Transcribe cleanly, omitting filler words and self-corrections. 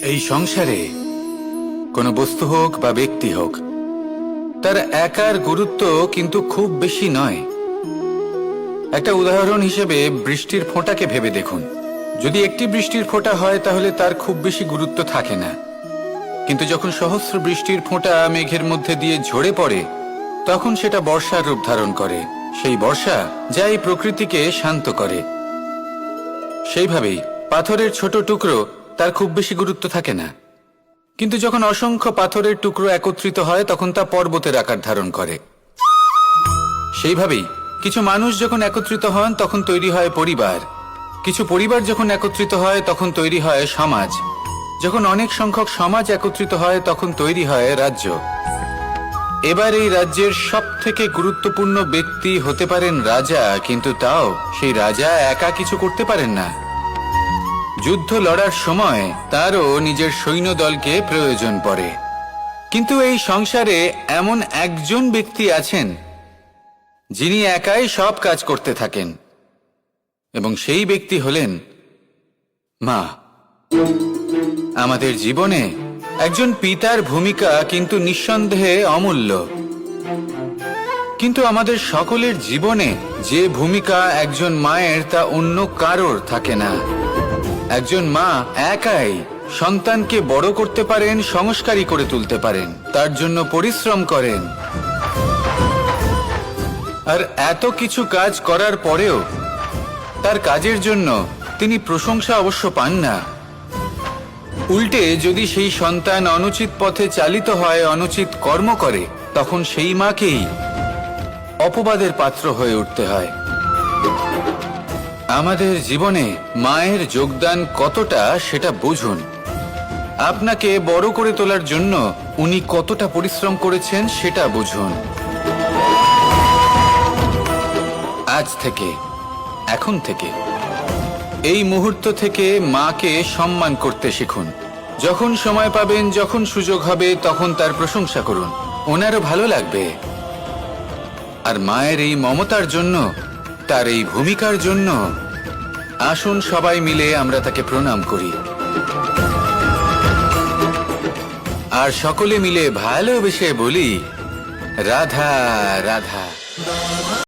এই সংসারে কোনো বস্তু হোক বা ব্যক্তি হোক, তার একার গুরুত্ব কিন্তু খুব বেশি নয়। একটা উদাহরণ হিসেবে বৃষ্টির ফোঁটাকে ভেবে দেখুন। যদি একটি বৃষ্টির ফোঁটা হয় তাহলে তার খুব বেশি গুরুত্ব থাকে না, কিন্তু যখন সহস্র বৃষ্টির ফোঁটা মেঘের মধ্যে দিয়ে ঝরে পড়ে তখন সেটা বর্ষার রূপ ধারণ করে। সেই বর্ষা যা এই প্রকৃতিকে শান্ত করে। সেইভাবেই পাথরের ছোট টুকরো, তার খুব বেশি গুরুত্ব থাকে না, কিন্তু যখন অসংখ্য পাথরের টুকরো একত্রিত হয় তখন তা পর্বতের আকার ধারণ করে। সেইভাবেই কিছু মানুষ যখন একত্রিত হন তখন তৈরি হয় পরিবার, কিছু পরিবার যখন একত্রিত হয় তখন তৈরি হয় সমাজ, যখন অনেক সংখ্যক সমাজ একত্রিত হয় তখন তৈরি হয় রাজ্য। এবার এই রাজ্যের সবথেকে গুরুত্বপূর্ণ ব্যক্তি হতে পারেন রাজা, কিন্তু তাও সেই রাজা একা কিছু করতে পারেন না। যুদ্ধ লড়ার সময় তারও নিজের সৈন্যদলকে প্রয়োজন পড়ে। কিন্তু এই সংসারে এমন একজন ব্যক্তি আছেন যিনি একাই সব কাজ করতে থাকেন, এবং সেই ব্যক্তি হলেন মা। আমাদের জীবনে একজন পিতার ভূমিকা কিন্তু নিঃসন্দেহে অমূল্য, কিন্তু আমাদের সকলের জীবনে যে ভূমিকা একজন মায়ের তা অন্য কারোর থাকে না। একজন মা একাই সন্তানকে বড় করতে পারেন, সংস্কারী করে তুলতে পারেন, তার জন্য পরিশ্রম করেন। আর এত কিছু কাজ করার পরেও তার কাজের জন্য তিনি প্রশংসা অবশ্য পান না। উল্টে যদি সেই সন্তান অনুচিত পথে চালিত হয়, অনুচিত কর্ম করে, তখন সেই মাকেই অপবাদের পাত্র হয়ে উঠতে হয়। আমাদের জীবনে মায়ের যোগদান কতটা সেটা বুঝুন। আপনাকে বড় করে তোলার জন্য উনি কতটা পরিশ্রম করেছেন সেটা বুঝুন। আজ থেকে, এখন থেকে, এই মুহূর্ত থেকে মাকে সম্মান করতে শিখুন। যখন সময় পাবেন, যখন সুযোগ হবে, তখন তার প্রশংসা করুন, ওনারও ভালো লাগবে। আর মায়ের এই মমতার জন্য, তার এই ভূমিকার জন্য আসুন সবাই মিলে আমরা তাকে প্রণাম করি, আর সকলে মিলে ভালোবেসে বলি রাধা রাধা।